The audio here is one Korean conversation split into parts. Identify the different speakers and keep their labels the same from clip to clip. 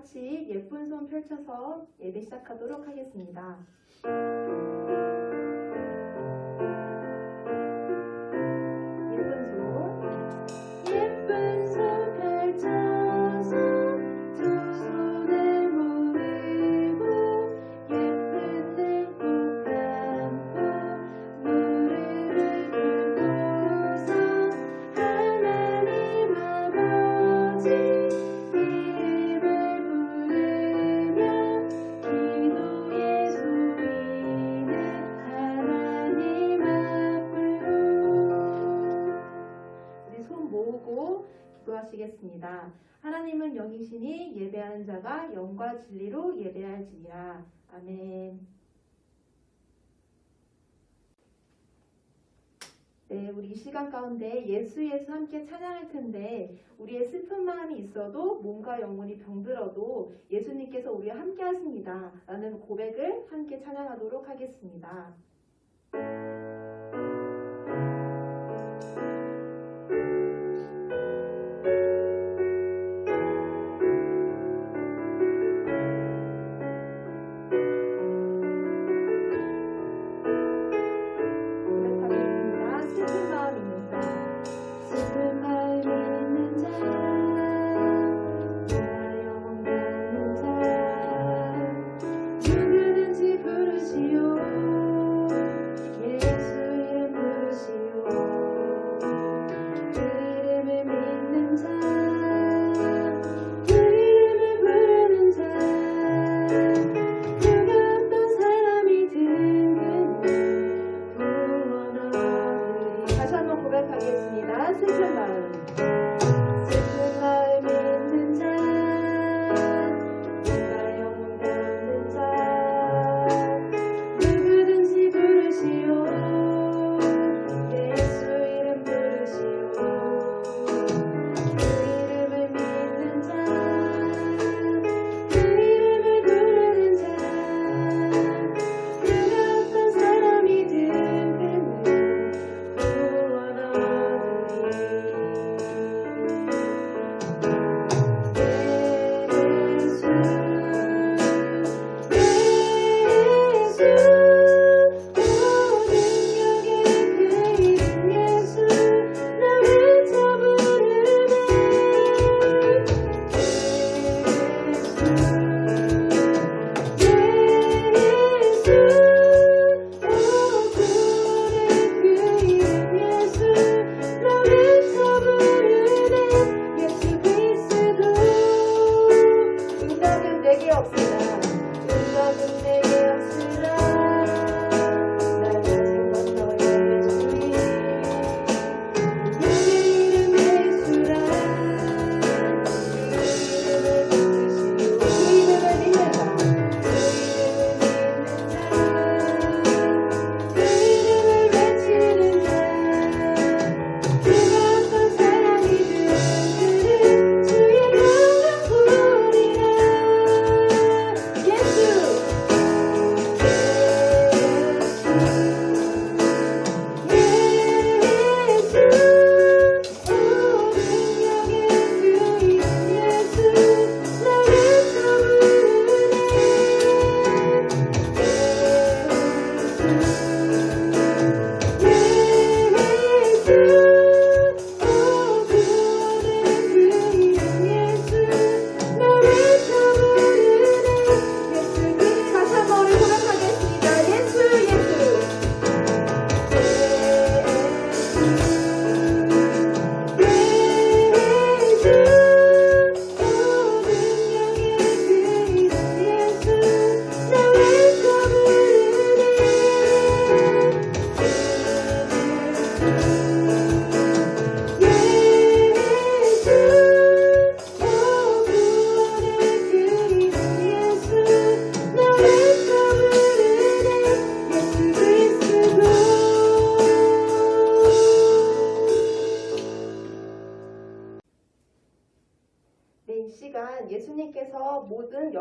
Speaker 1: 같이 예쁜 손 펼쳐서 예배 시작하도록 하겠습니다. 예쁜 손 펼쳐서 두 손을 모으고 예쁜 내복 감고 무릎을 꿇고서 하나님 아버지 이름을 부르며 기도의 소리는 하나님 앞으로 우리 손 모으고 기도하시겠습니다. 하나님은 영이시니 예배하는 자가 영과 진리로 예배할지니라. 아멘. 네, 우리 이 시간 가운데 예수 함께 찬양할 텐데 우리의 슬픈 마음이 있어도 몸과 영혼이 병들어도 예수님께서 우리와 함께 하십니다. 라는 고백을 함께 찬양하도록 하겠습니다.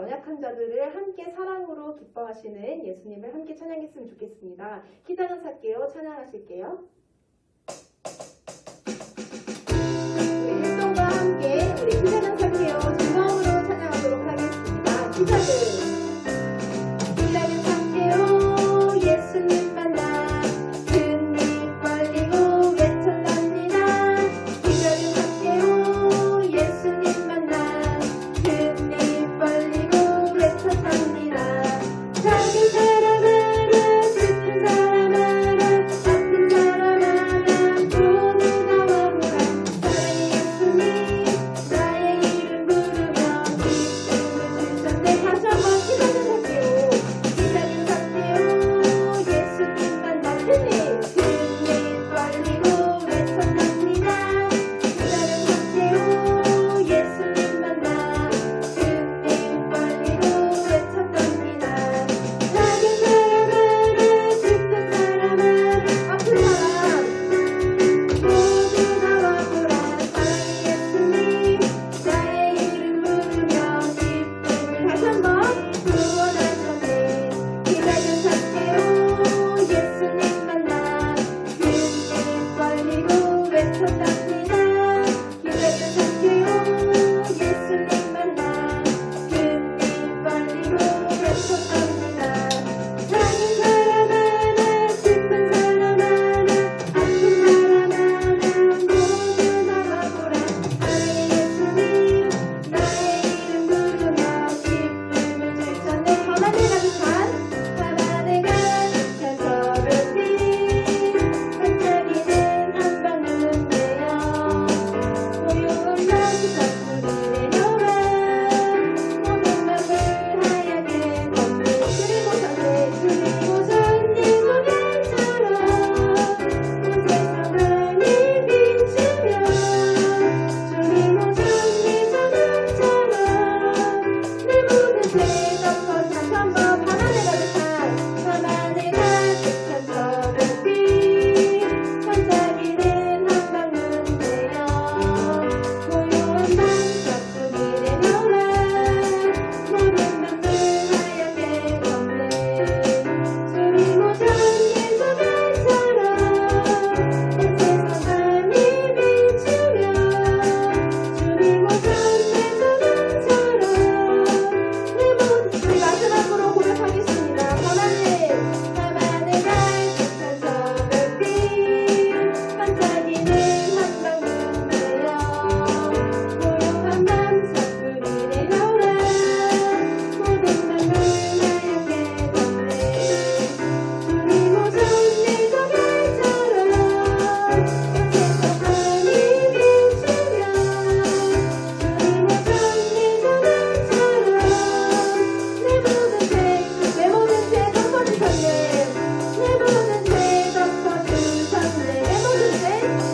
Speaker 1: 연약한 자들을 함께 사랑으로 기뻐하시는 예수님을 함께 찬양했으면 좋겠습니다. 키 작은 사개오 찬양하실게요. 우리 율동과 함께 우리 키 작은 사개오 즐거움으로 찬양하도록 하겠습니다. 키 작은 예수님 만나 등이 벌리고 외쳤답니다. 기적은 사개오 예수님 만나 등이 벌리고 외쳤답니다. 작은 사람 하나 슬픈 사람 하나 아픈 사람 하나 모두 나와 보라. 사랑의 예수님 나의 이름 부르며 기쁨을 주셨네. 다시 한번 기적은 사개오 기적은 사개오 예수님 만나 등이 벌리고 외쳤답니다. 기적은 사개오 예수님 만나 등이 벌리고 외쳤답니다. 작은 사람 하나 슬픈 사람 하나 아픈 사람 모두 나와 보라. 사랑의 예수님 나의 이름 부르며 기쁨을 다시 한번 구원하셨네. 기적은 사개오 예수님 만나 등이 벌리고 외쳤답니다. 기적은 사개오 예수님 만나 등이 벌리고 외쳤답니다. 작은 사람 하나 슬픈 사람 하나 아픈 사람 하나 모두 나와 보라. 사랑의 예수님 나의 이름 부르며 기쁨을 주셨네. 밤하늘 가득한 밤하늘 가득한 서울빛 반짝이는 한방눈 내어 고요한 남자분이 내려와 모든 맘을 하얗게 덮는 그리고 전 예수님처럼 온 세상 많이 비추며 주님 오전 예수님처럼 내 모든 죄 덮어 다시 한번 밤하늘 가득한 서울빛 반짝이는 한방눈 내어 고요한 밤자뿐이 내려와 모든 맘을 하얗게 덮는 주님 오전 예수님처럼 온 세상 많이 비추며 주님 오전 예수님처럼 내 모든 우리 마지막으로 고백하겠습니다. 밤하늘 가득한 서울빛 반짝이는 한방눈 내어 고요한 밤자뿐이 내려라 모든 맘을 하얗게 덮는 주님 오전 예수님처럼 온 세상 많이 비추며 주님 오전 예수님처럼 내 모든 죄 덮어주셨네. 내 모든 죄 덮어주셨네.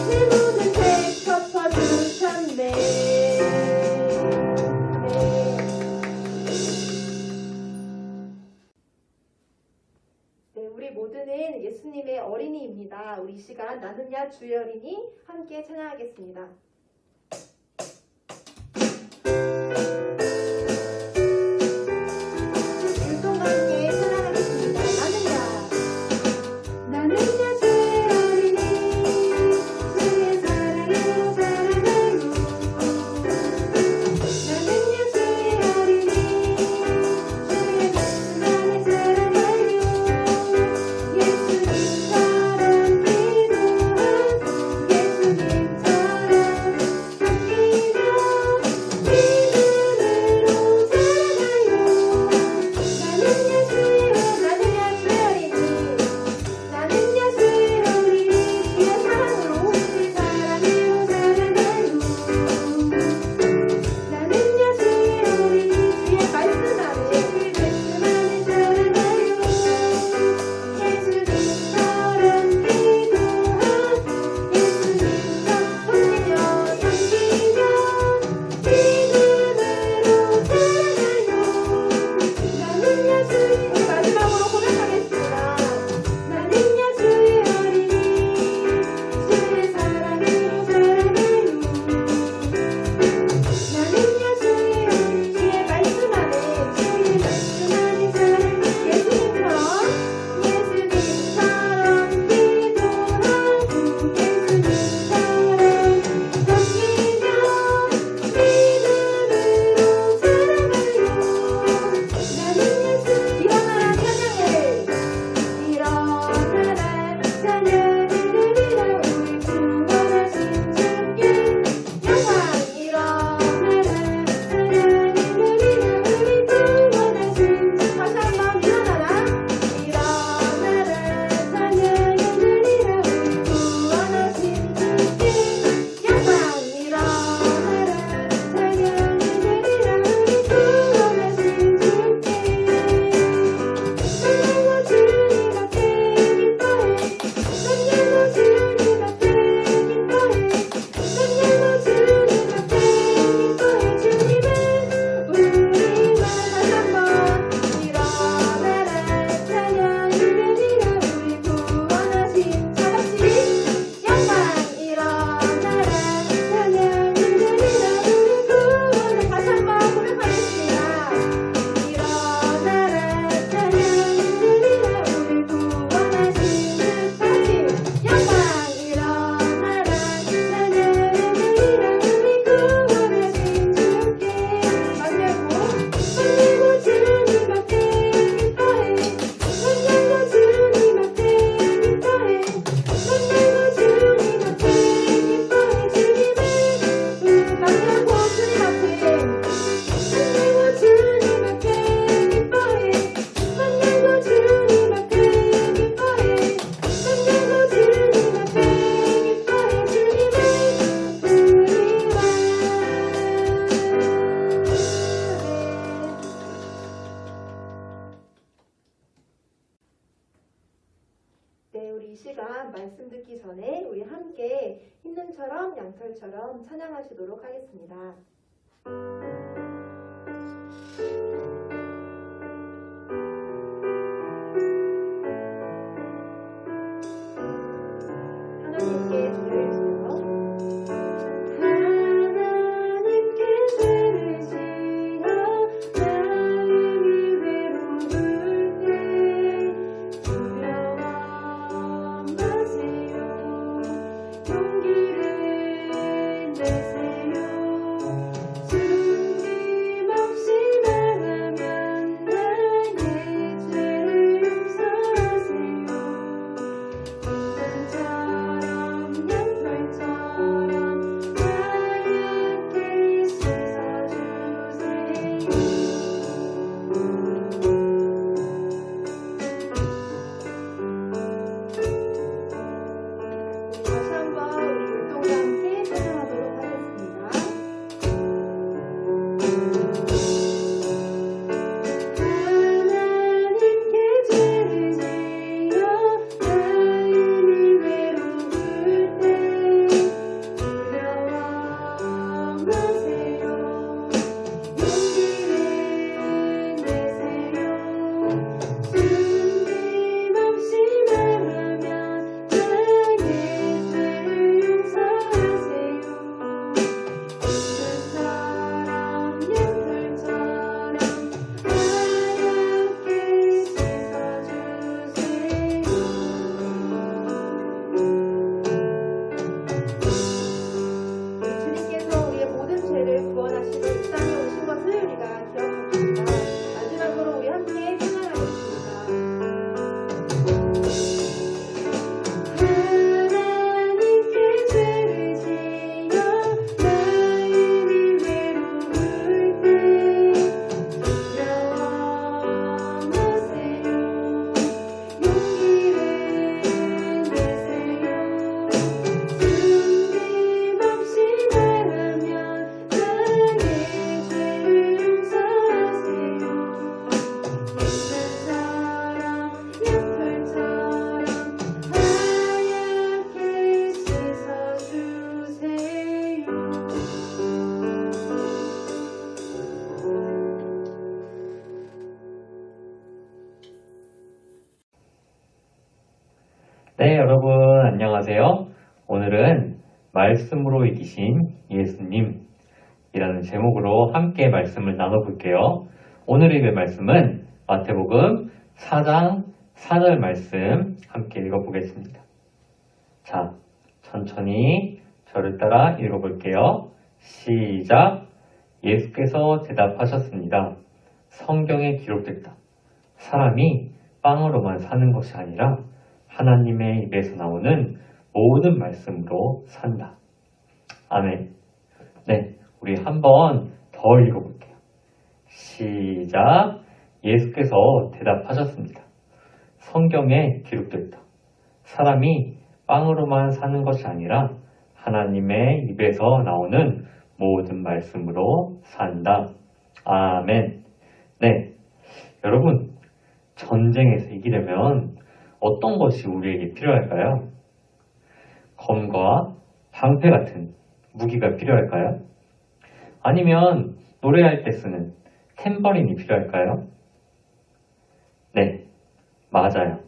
Speaker 1: 내 모든 죄 덮어주셨네. 네, 우리 모두는 예수님의 어린이입니다. 우리 이 시간 나는야 주의 어린이 함께 찬양하겠습니다. 율동과 함께 찬양하겠습니다. 나는야 주의 어린이 주의 사랑으로 살아가요. 나는야 주의 어린이 주의 말씀 안에 살아가요. 예수님처럼 기도하고 예수님처럼 우리 이 시간 말씀 듣기 전에 우리 함께 흰눈처럼 양털처럼 찬양하시도록 하겠습니다. 하나님께 죄를 지어
Speaker 2: 네, 여러분 안녕하세요. 오늘은 말씀으로 이기신 예수님이라는 제목으로 함께 말씀을 나눠볼게요. 오늘 읽을 말씀은 마태복음 4장 4절 말씀 함께 읽어보겠습니다. 자, 천천히 저를 따라 읽어볼게요. 시작! 예수께서 대답하셨습니다. 성경에 기록됐다. 사람이 빵으로만 사는 것이 아니라 하나님의 입에서 나오는 모든 말씀으로 산다. 아멘. 네, 우리 한번 더 읽어볼게요. 시작. 예수께서 대답하셨습니다. 성경에 기록됐다. 사람이 빵으로만 사는 것이 아니라 하나님의 입에서 나오는 모든 말씀으로 산다. 아멘. 네, 여러분 전쟁에서 이기려면 어떤 것이 우리에게 필요할까요? 검과 방패 같은 무기가 필요할까요? 아니면 노래할 때 쓰는 탬버린이 필요할까요? 네, 맞아요.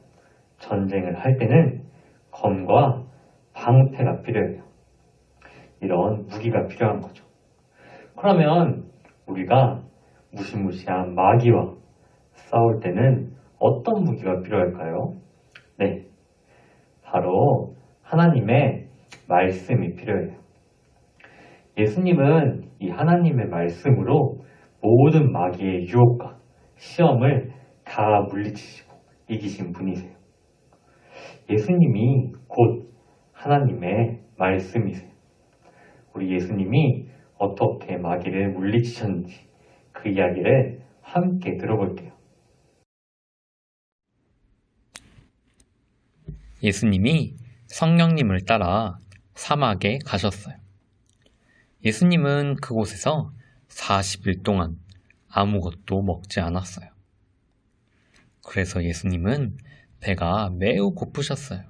Speaker 2: 전쟁을 할 때는 검과 방패가 필요해요. 이런 무기가 필요한 거죠. 그러면 우리가 무시무시한 마귀와 싸울 때는 어떤 무기가 필요할까요? 네, 바로 하나님의 말씀이 필요해요. 예수님은 이 하나님의 말씀으로 모든 마귀의 유혹과 시험을 다 물리치시고 이기신 분이세요. 예수님이 곧 하나님의 말씀이세요. 우리 예수님이 어떻게 마귀를 물리치셨는지 그 이야기를 함께 들어볼게요.
Speaker 3: 예수님이 성령님을 따라 사막에 가셨어요. 예수님은 그곳에서 40일 동안 아무것도 먹지 않았어요. 그래서 예수님은 배가 매우 고프셨어요.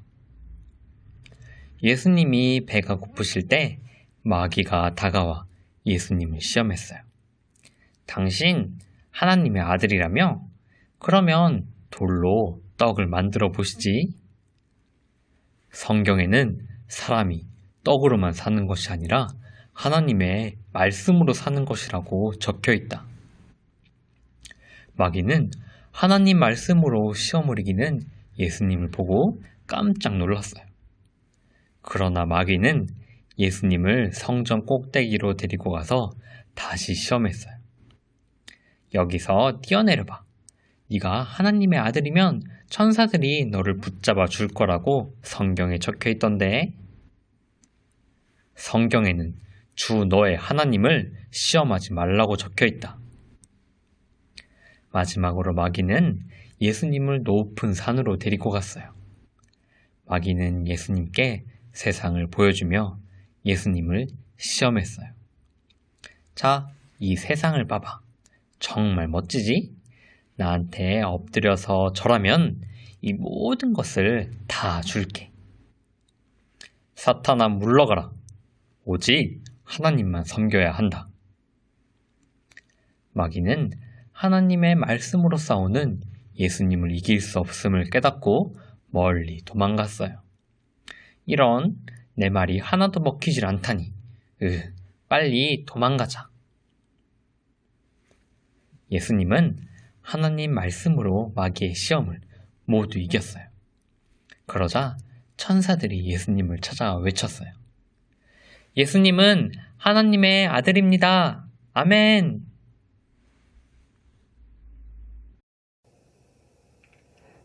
Speaker 3: 예수님이 배가 고프실 때 마귀가 다가와 예수님을 시험했어요. 당신 하나님의 아들이라며? 그러면 돌로 떡을 만들어 보시지. 성경에는 사람이 떡으로만 사는 것이 아니라 하나님의 말씀으로 사는 것이라고 적혀 있다. 마귀는 하나님 말씀으로 시험을 이기는 예수님을 보고 깜짝 놀랐어요. 그러나 마귀는 예수님을 성전 꼭대기로 데리고 가서 다시 시험했어요. 여기서 뛰어내려봐. 네가 하나님의 아들이면 천사들이 너를 붙잡아 줄 거라고 성경에 적혀 있던데. 성경에는 주 너의 하나님을 시험하지 말라고 적혀 있다. 마지막으로 마귀는 예수님을 높은 산으로 데리고 갔어요. 마귀는 예수님께 세상을 보여주며 예수님을 시험했어요. 자, 이 세상을 봐봐. 정말 멋지지? 나한테 엎드려서 절하면 이 모든 것을 다 줄게. 사탄아, 물러가라. 오직 하나님만 섬겨야 한다. 마귀는 하나님의 말씀으로 싸우는 예수님을 이길 수 없음을 깨닫고 멀리 도망갔어요. 이런, 내 말이 하나도 먹히질 않다니. 빨리 도망가자. 예수님은 하나님 말씀으로 마귀의 시험을 모두 이겼어요. 그러자 천사들이 예수님을 찾아와 외쳤어요. 예수님은 하나님의 아들입니다. 아멘.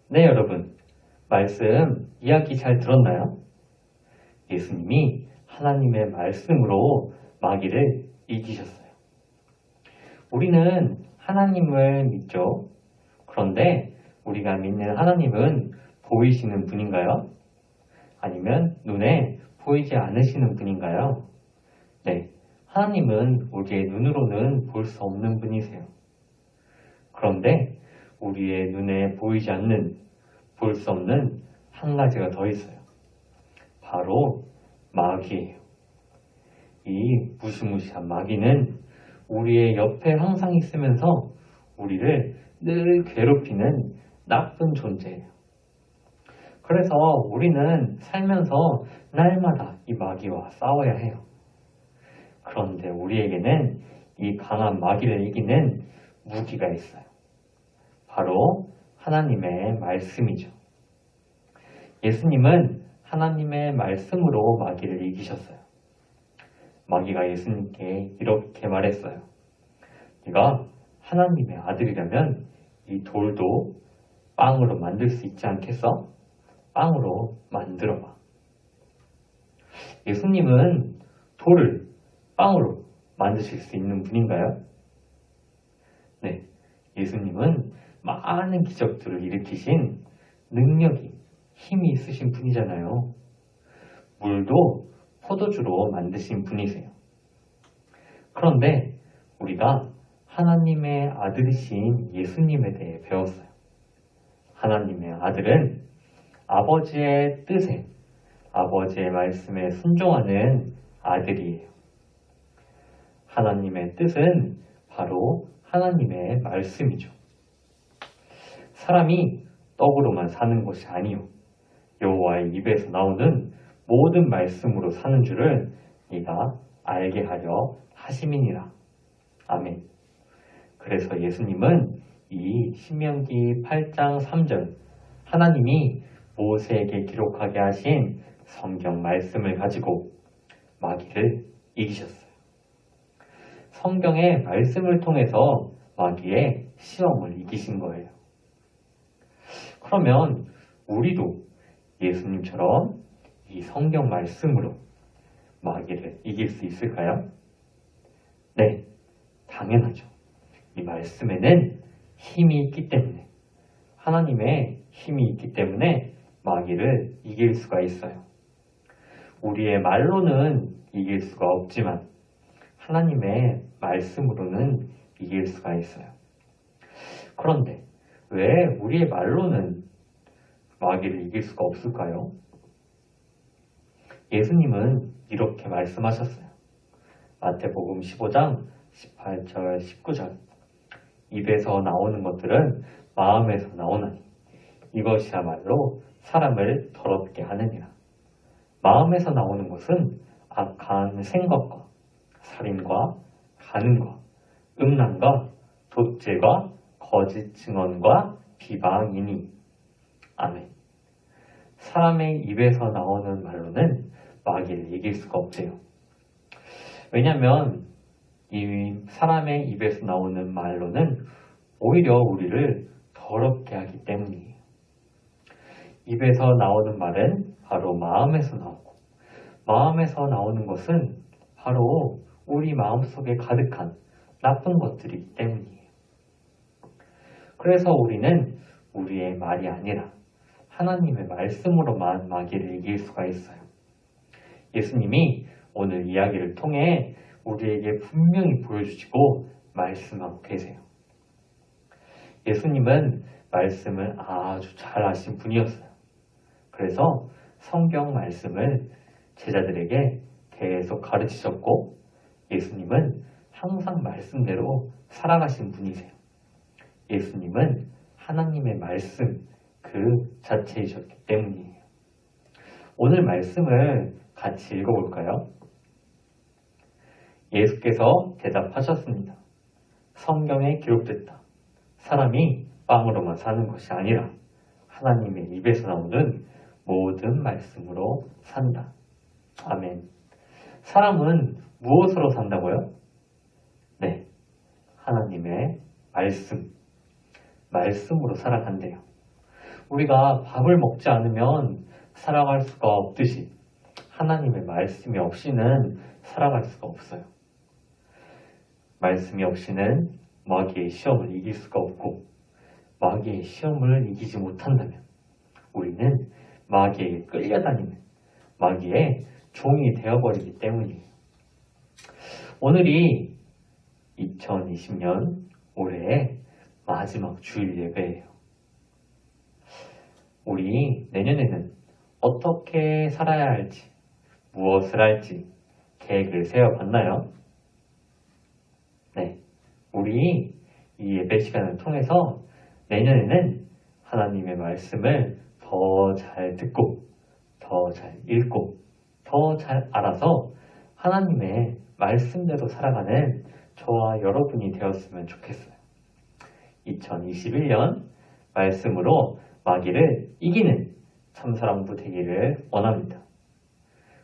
Speaker 2: 네, 여러분. 말씀 이야기 잘 들었나요? 예수님이 하나님의 말씀으로 마귀를 이기셨어요. 우리는 하나님을 믿죠. 그런데 우리가 믿는 하나님은 보이시는 분인가요? 아니면 눈에 보이지 않으시는 분인가요? 네, 하나님은 우리의 눈으로는 볼 수 없는 분이세요. 그런데 우리의 눈에 보이지 않는, 볼 수 없는 한 가지가 더 있어요. 바로 마귀예요. 이 무시무시한 마귀는 우리의 옆에 항상 있으면서 우리를 늘 괴롭히는 나쁜 존재예요. 그래서 우리는 살면서 날마다 이 마귀와 싸워야 해요. 그런데 우리에게는 이 강한 마귀를 이기는 무기가 있어요. 바로 하나님의 말씀이죠. 예수님은 하나님의 말씀으로 마귀를 이기셨어요. 마귀가 예수님께 이렇게 말했어요. 네가 하나님의 아들이라면 이 돌도 빵으로 만들 수 있지 않겠어? 빵으로 만들어봐. 예수님은 돌을 빵으로 만드실 수 있는 분인가요? 네, 예수님은 많은 기적들을 일으키신 능력이, 힘이 있으신 분이잖아요. 물도 포도주로 만드신 분이세요. 그런데 우리가 하나님의 아들이신 예수님에 대해 배웠어요. 하나님의 아들은 아버지의 뜻에, 아버지의 말씀에 순종하는 아들이에요. 하나님의 뜻은 바로 하나님의 말씀이죠. 사람이 떡으로만 사는 것이 아니요 여호와의 입에서 나오는 모든 말씀으로 사는 줄을 네가 알게 하려 하심이니라. 아멘. 그래서 예수님은 이 신명기 8장 3절 하나님이 모세에게 기록하게 하신 성경 말씀을 가지고 마귀를 이기셨어요. 성경의 말씀을 통해서 마귀의 시험을 이기신 거예요. 그러면 우리도 예수님처럼 이 성경 말씀으로 마귀를 이길 수 있을까요? 네, 당연하죠. 이 말씀에는 힘이 있기 때문에, 하나님의 힘이 있기 때문에 마귀를 이길 수가 있어요. 우리의 말로는 이길 수가 없지만 하나님의 말씀으로는 이길 수가 있어요. 그런데 왜 우리의 말로는 마귀를 이길 수가 없을까요? 예수님은 이렇게 말씀하셨어요. 마태복음 15장 18절 19절 입에서 나오는 것들은 마음에서 나오나니 이것이야말로 사람을 더럽게 하느니라. 마음에서 나오는 것은 악한 생각과 살인과 간음과 음란과 도죄와 거짓 증언과 비방이니. 아멘. 사람의 입에서 나오는 말로는 마귀를 이길 수가 없대요. 왜냐하면 이 사람의 입에서 나오는 말로는 오히려 우리를 더럽게 하기 때문이에요. 입에서 나오는 말은 바로 마음에서 나오고, 마음에서 나오는 것은 바로 우리 마음속에 가득한 나쁜 것들이기 때문이에요. 그래서 우리는 우리의 말이 아니라 하나님의 말씀으로만 마귀를 이길 수가 있어요. 예수님이 오늘 이야기를 통해 우리에게 분명히 보여주시고 말씀하고 계세요. 예수님은 말씀을 아주 잘 아신 분이었어요. 그래서 성경 말씀을 제자들에게 계속 가르치셨고, 예수님은 항상 말씀대로 살아가신 분이세요. 예수님은 하나님의 말씀 그 자체이셨기 때문이에요. 오늘 말씀을 같이 읽어볼까요? 예수께서 대답하셨습니다. 성경에 기록됐다. 사람이 빵으로만 사는 것이 아니라 하나님의 입에서 나오는 모든 말씀으로 산다. 아멘. 사람은 무엇으로 산다고요? 네, 하나님의 말씀으로 살아간대요. 우리가 밥을 먹지 않으면 살아갈 수가 없듯이 하나님의 말씀이 없이는 살아갈 수가 없어요. 말씀이 없이는 마귀의 시험을 이길 수가 없고, 마귀의 시험을 이기지 못한다면 우리는 마귀에게 끌려다니는 마귀의 종이 되어버리기 때문이에요. 오늘이 2020년 올해의 마지막 주일 예배예요. 우리 내년에는 어떻게 살아야 할지, 무엇을 할지 계획을 세워봤나요? 네, 우리 이 예배 시간을 통해서 내년에는 하나님의 말씀을 더 잘 듣고, 더 잘 읽고, 더 잘 알아서 하나님의 말씀대로 살아가는 저와 여러분이 되었으면 좋겠어요. 2021년 말씀으로 마귀를 이기는 참사랑부 되기를 원합니다.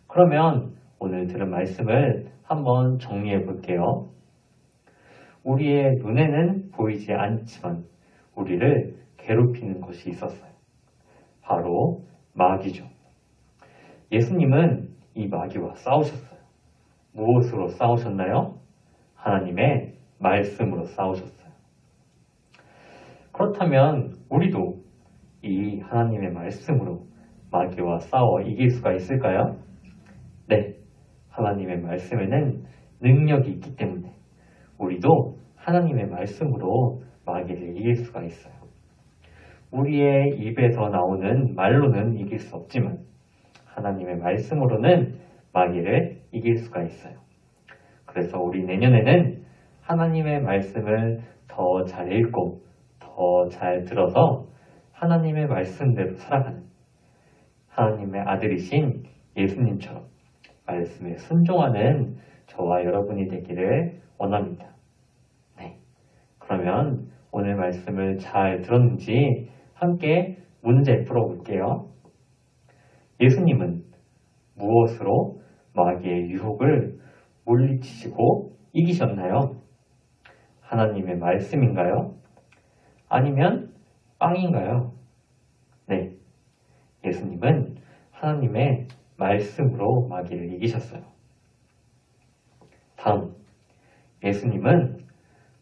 Speaker 2: 그러면 오늘 들은 말씀을 한번 정리해 볼게요. 우리의 눈에는 보이지 않지만 우리를 괴롭히는 것이 있었어요. 바로 마귀죠. 예수님은 이 마귀와 싸우셨어요. 무엇으로 싸우셨나요? 하나님의 말씀으로 싸우셨어요. 그렇다면 우리도 이 하나님의 말씀으로 마귀와 싸워 이길 수가 있을까요? 네, 하나님의 말씀에는 능력이 있기 때문에 우리도 하나님의 말씀으로 마귀를 이길 수가 있어요. 우리의 입에서 나오는 말로는 이길 수 없지만 하나님의 말씀으로는 마귀를 이길 수가 있어요. 그래서 우리 내년에는 하나님의 말씀을 더 잘 읽고 더 잘 들어서 하나님의 말씀대로 살아가는 하나님의 아들이신 예수님처럼 말씀에 순종하는 저와 여러분이 되기를 원합니다. 네, 그러면 오늘 말씀을 잘 들었는지 함께 문제 풀어볼게요. 예수님은 무엇으로 마귀의 유혹을 물리치시고 이기셨나요? 하나님의 말씀인가요? 아니면 빵인가요? 네, 예수님은 하나님의 말씀으로 마귀를 이기셨어요. 다음, 예수님은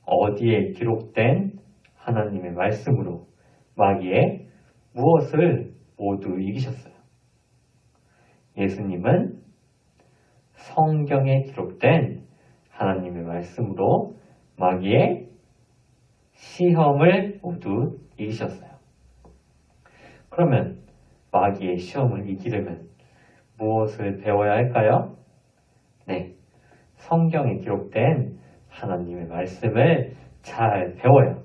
Speaker 2: 어디에 기록된 하나님의 말씀으로 마귀의 무엇을 모두 이기셨어요? 예수님은 성경에 기록된 하나님의 말씀으로 마귀의 시험을 모두 이기셨어요. 그러면 마귀의 시험을 이기려면 무엇을 배워야 할까요? 네, 성경에 기록된 하나님의 말씀을 잘 배워야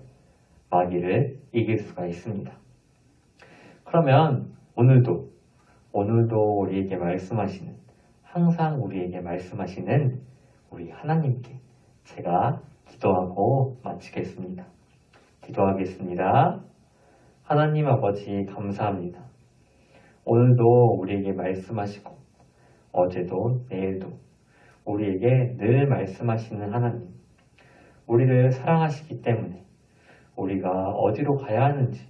Speaker 2: 마귀를 이길 수가 있습니다. 그러면 오늘도 우리에게 말씀하시는, 항상 우리에게 말씀하시는 우리 하나님께 제가 기도하고 마치겠습니다. 기도하겠습니다. 하나님 아버지 감사합니다. 오늘도 우리에게 말씀하시고 어제도 내일도 우리에게 늘 말씀하시는 하나님, 우리를 사랑하시기 때문에 우리가 어디로 가야 하는지,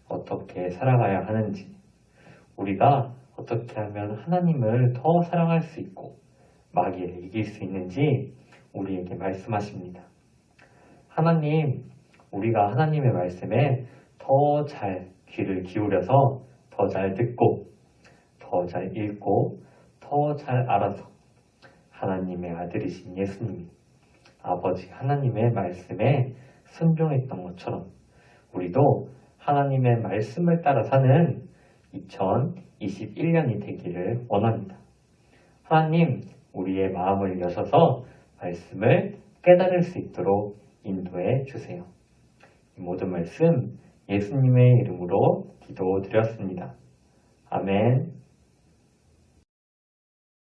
Speaker 2: 어떻게 살아가야 하는지, 우리가 어떻게 하면 하나님을 더 사랑할 수 있고 마귀를 이길 수 있는지 우리에게 말씀하십니다. 하나님, 우리가 하나님의 말씀에 더 잘 귀를 기울여서 더 잘 듣고 더 잘 읽고 더 잘 알아서 하나님의 아들이신 예수님이 아버지 하나님의 말씀에 순종했던 것처럼 우리도 하나님의 말씀을 따라 사는 2021년이 되기를 원합니다. 하나님, 우리의 마음을 여셔서 말씀을 깨달을 수 있도록 인도해 주세요. 이 모든 말씀 예수님의 이름으로 기도드렸습니다. 아멘.